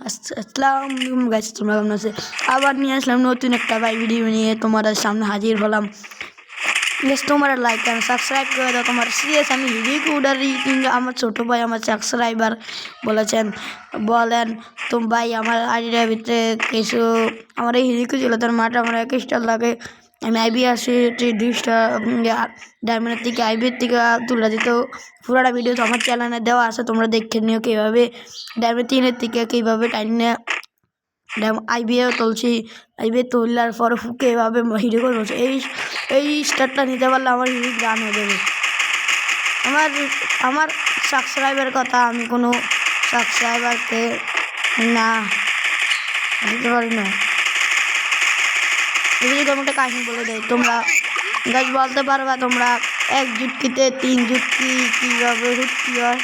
আসসালামু আলাইকুম গাইস, তোমরা কেমন আছো? আবার নিয়ে আসলাম নতুন একটা ভিডিও নিয়ে তোমাদের সামনে হাজির হলাম। প্লিজ তোমরা লাইক আর সাবস্ক্রাইব করে দাও। তোমার সিরিয়াস আমি রিকুডার আমার ছোটো ভাই আমার সাবস্ক্রাইবার বলেন ভাই আমার আইডিটার ভিতরে কিছু আমার এই হিরিকু ছিল তার মাঠে আমার 1 স্টার লাগে। আমি আইবি আসি 2টা ডায়মন্ডের থেকে আইবির থেকে তুলে দিত। পুরোটা ভিডিও তো আমার চ্যানেলে দেওয়া আছে, তোমরা দেখে নিও কীভাবে ডায়মন্ড 3-এর থেকে কীভাবে টাইনে আইবিএও তুলছি। আইবিএ তুললার পরে ফুকে এভাবে হিরো করে বলছে এই স্টারটা নিতে পারলে আমার হিরো গান হয়ে যাবে। আমার সাবস্ক্রাইবের কথা আমি কোনো সাবস্ক্রাইবারকে না দিতে পারি না। যদি তোমার একটা কাহিনী বলে দেয়, তোমরা গাছ বলতে পারবা তোমরা 1 জুটকিতে 3 জুটকি কীভাবে হুটকি হয়।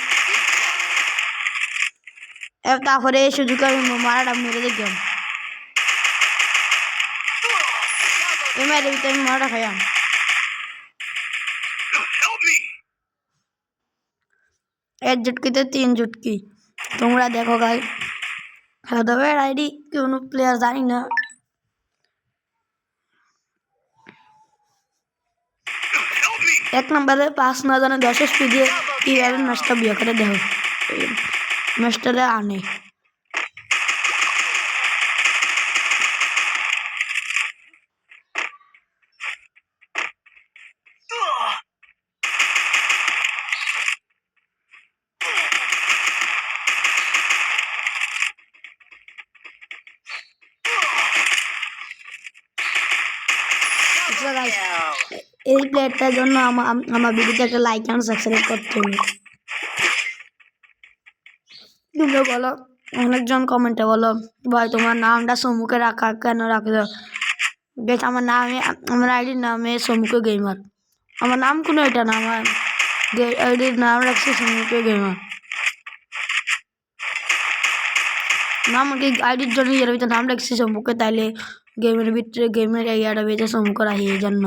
তারপরে এই সুযোগ আমি মারাটা মেরে দেখলাম মেরে ভিতরে আমি মারাটা খাইলাম 1 জুটকিতে 3 জুটকি। তোমরা দেখো গাই তবে আইডি কোনো প্লেয়ার জানি না। এক নম্বরে 5 না জানে 10 স্পিডে কীভাবে ম্যাচটা বিয়ে করে দেখো ম্যাচটারে আনে। এই প্লেয়ারটার জন্য আমার ভিডিওতে একটা লাইক আর সাবস্ক্রাইব করতে হবে। তোমরা বলো, অনেকজন কমেন্টে বলো ভাই তোমার নামটা সমুখে রাখা কেন রাখলো। বেশ আমার নামে আমার আইডির নামে সমুখে গেমার। আমার নাম কোনো এটা না, আমার আইডির নাম রাখছি সমুখে গেমার। নাম আইডির জন্য এর ভিতরে নাম রাখছি সমুখে, তাইলে গেমের ভিতরে গেমের ইয়াটা বেঁচে সমুখে রাখি এই জন্য।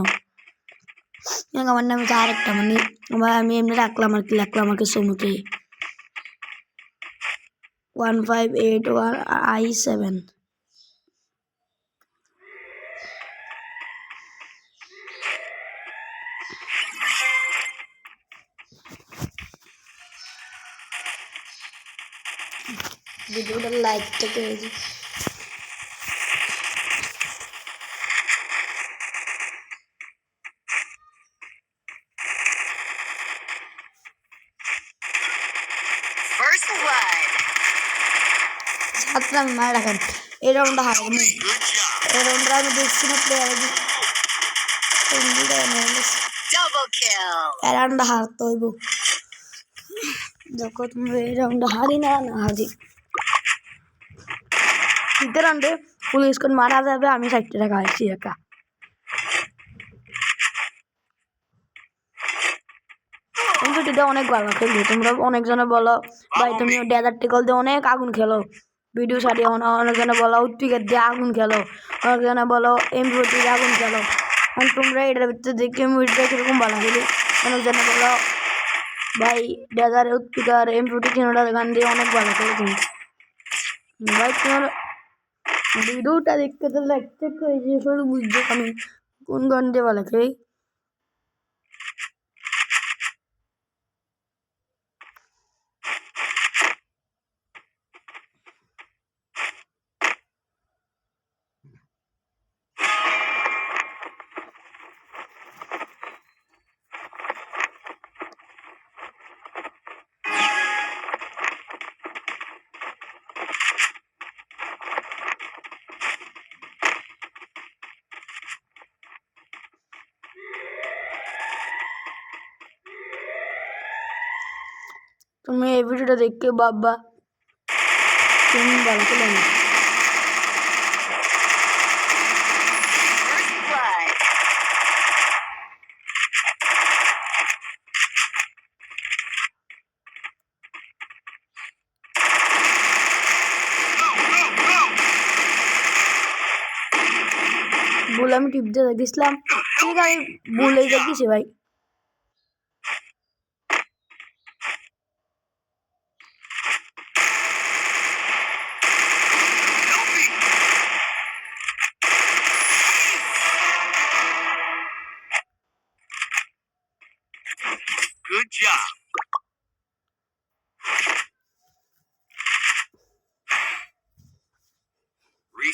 আমার নামে আর একটা মানে আমি এমনি রাখলাম আর কি, রাখলাম আর কি সমুখে 1581I7। ভিডিওটা লাইকটা করে দিই। ছাত্রা আমি মারা রাখেন এই রাউন্ডটা হারাবো। এই রাউন্ডটা আমি দেখছি না প্লেয়ার এই রাউন্ডটা হারতে হইব। দেখো তুমি এই রাউন্ডটা হারি না হারি শীতের রাউন্ডে ফুল স্কোর মারা যাবে। আমি 60 টাকা আসছি একা। এমপিটিতে অনেক ভালো খেলছি। তোমরা অনেকজনে বলো ভাই তুমি ডেজার্ট টিকল দিয়ে অনেক আগুন খেলো, ভিডিও সারিয়ে অনেকজনে বলো উৎপিকের দিয়ে আগুন খেলো, অনেকজনে বলো এমপিটি দিয়ে আগুন খেলো। তোমরা এটার ভিতরে দেখে মুভিটা কীরকম ভালো খেলি। অনেকজনে বলো ভাই ডেজার উৎপিকার এমপিটি 3টা গান দিয়ে অনেক ভালো খেলেছি। ভাই তোমার ভিডিওটা দেখতে তো লাগতে বুঝছো আমি কোন গান দিয়ে ভালো খেলি। তুমি এই ভিডিওটা দেখে বাবা তুমি ভালো খেলে না। ভুল আমি টিপ দিয়ে দেখছিলাম, ঠিক আমি ভুলে দেখেছি ভাই।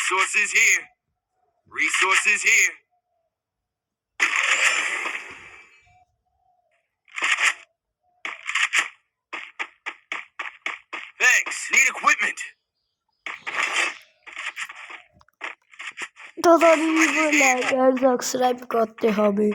Resources here. Resources here. Thanks. Need equipment. তো লাইক আর সাবস্ক্রাইব করতে হবে।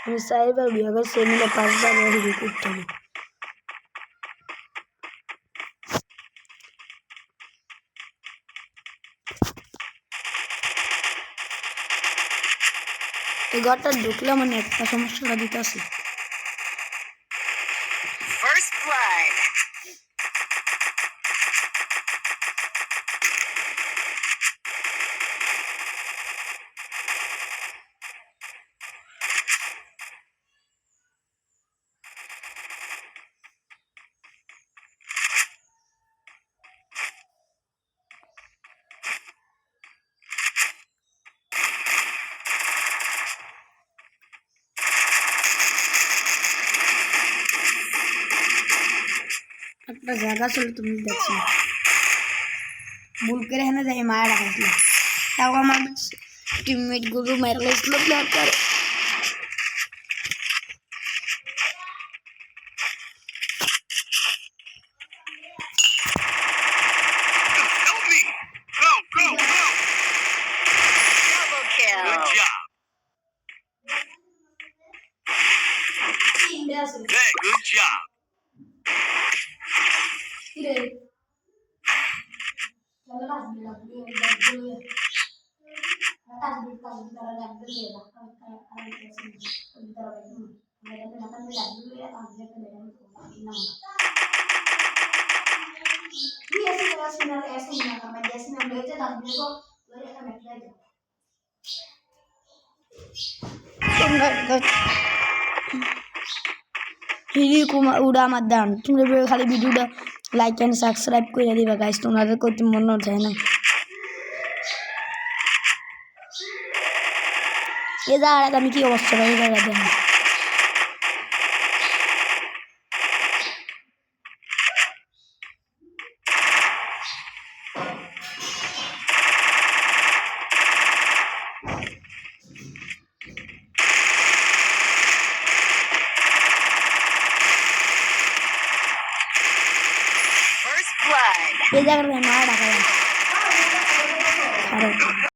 আমি সাইবার বিভাগের সেমিলে 5 বার হিডি করতে হবে। এই ঘরটা ঢুকলে মানে একটা সমস্যা দিতেছে। First blood. একটা জায়গা ছিল তুমি দেখছি ভুল করে এখানে যাই মায়া ডাকাইছিল তাও আমার টিমমেট গুলো মেরে লেছিল প্লেয়ার করে Help me. Go, go, go. Double kill. Good job. Hey, good job. উড়া আমার দান তোমরা খালি ভিডিওটা লাইক এন্ড সাবস্ক্রাইব করে দিবা গাইস তোমাদের করতে মনে হয় না এ যা আর আমি কি অবস্থা করে দেখেন First blood. এই জায়গায় মারা ডাকা